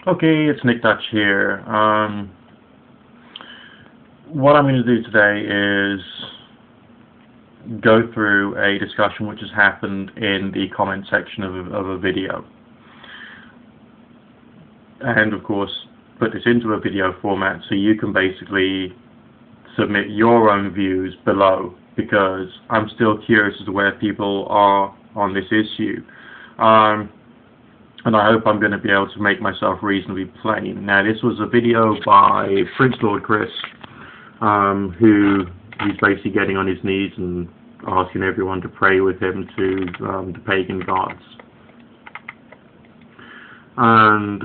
Okay, it's Nick Dutch here. What I'm going to do today is go through a discussion which has happened in the comment section of a video, and of course put this into a video format so you can basically submit your own views below, because I'm still curious as to where people are on this issue. And I hope I'm going to be able to make myself reasonably plain. Now, this was a video by Prince Lord Chris, who he's basically getting on his knees and asking everyone to pray with him to the pagan gods. And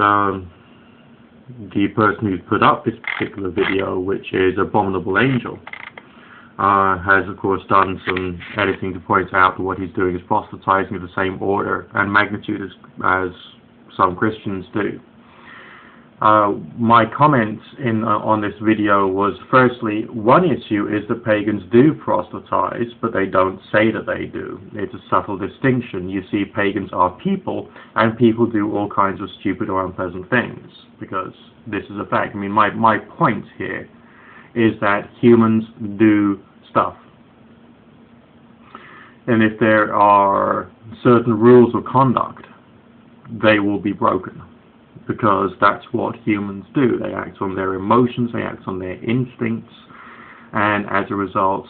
the person who's put up this particular video, which is abominableangel, has of course done some editing to point out that what he's doing is proselytizing of the same order and magnitude as some Christians do. My comment on this video was, firstly, one issue is that pagans do proselytize, but they don't say that they do. It's a subtle distinction. You see, pagans are people, and people do all kinds of stupid or unpleasant things, because this is a fact. I mean, my point here is that humans do stuff. And if there are certain rules of conduct, they will be broken, because that's what humans do. They act on their emotions, they act on their instincts, and as a result,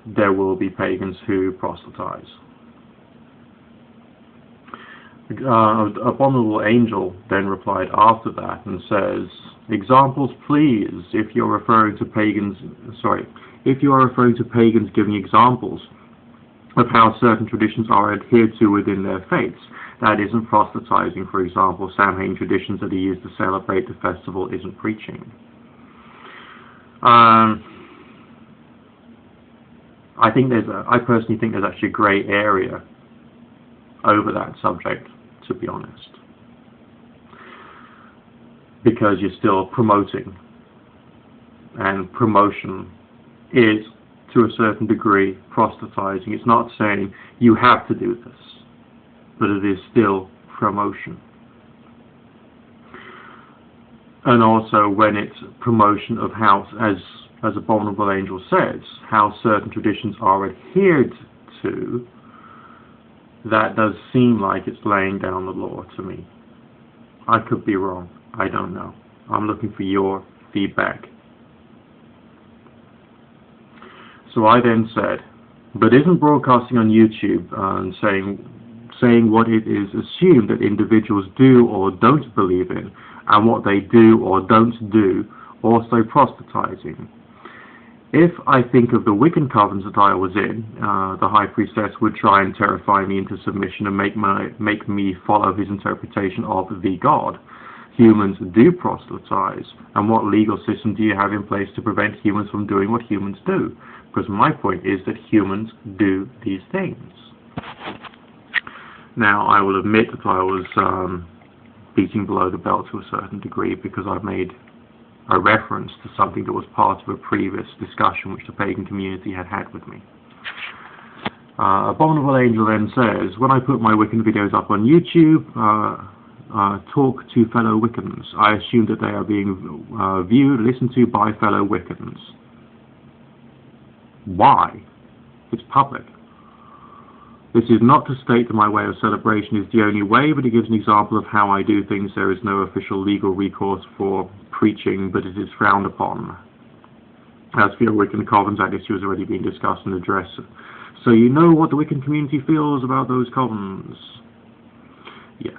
there will be pagans who proselytize. Abominableangel then replied after that and says, examples please, if you're referring to pagans, giving examples of how certain traditions are adhered to within their faiths. That isn't proselytizing. For example, Samhain traditions that are used to celebrate the festival isn't preaching. I personally think there's actually a grey area over that subject, to be honest, because you're still promoting, and promotion is, to a certain degree, proselytizing. It's not saying you have to do this, but it is still promotion. And also when it's promotion of how, as abominableangel says, how certain traditions are adhered to, that does seem like it's laying down the law to me. I could be wrong. I don't know. I'm looking for your feedback. So I then said, but isn't broadcasting on YouTube and saying what it is assumed that individuals do or don't believe in, and what they do or don't do, also proselytizing? If I think of the Wiccan covens that I was in, the high priestess would try and terrify me into submission and make me follow his interpretation of the God. Humans do proselytize, and what legal system do you have in place to prevent humans from doing what humans do? Because my point is that humans do these things. Now, I will admit that I was beating below the belt to a certain degree, because I made a reference to something that was part of a previous discussion which the pagan community had had with me. Abominableangel then says, when I put my Wiccan videos up on YouTube, talk to fellow Wiccans, I assume that they are being viewed, listened to by fellow Wiccans. Why? It's public. This is not to state that my way of celebration is the only way, but it gives an example of how I do things. There is no official legal recourse for preaching, but it is frowned upon. As for your Wiccan covens, that issue has already been discussed and addressed. So you know what the Wiccan community feels about those covens? Yes.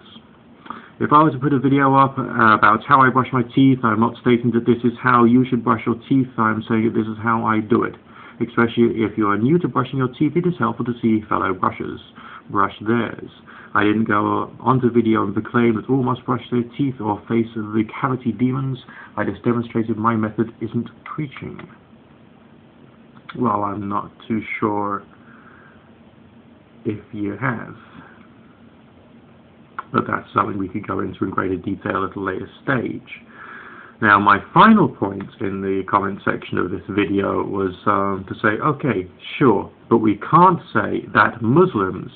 If I was to put a video up about how I brush my teeth, I'm not stating that this is how you should brush your teeth. I'm saying that this is how I do it. Especially if you are new to brushing your teeth, it is helpful to see fellow brushers brush theirs. I didn't go onto video and proclaim that all must brush their teeth or face the cavity demons. I just demonstrated my method isn't preaching. Well, I'm not too sure if you have, but that's something we could go into in greater detail at a later stage. Now, my final point in the comment section of this video was to say, okay, sure, but we can't say that Muslims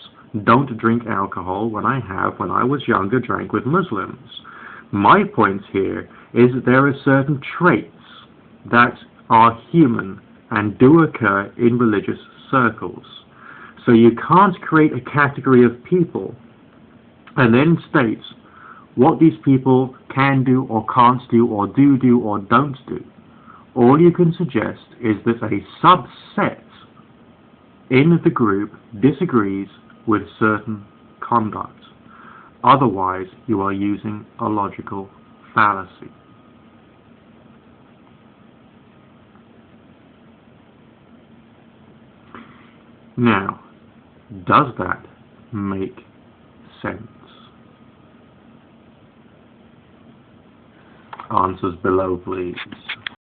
don't drink alcohol when I, when I was younger, drank with Muslims. My point here is that there are certain traits that are human and do occur in religious circles. So you can't create a category of people and then state what these people can do or can't do or do or don't do. All you can suggest is that a subset in the group disagrees with certain conduct. Otherwise, you are using a logical fallacy. Now, does that make sense? Answers below, please.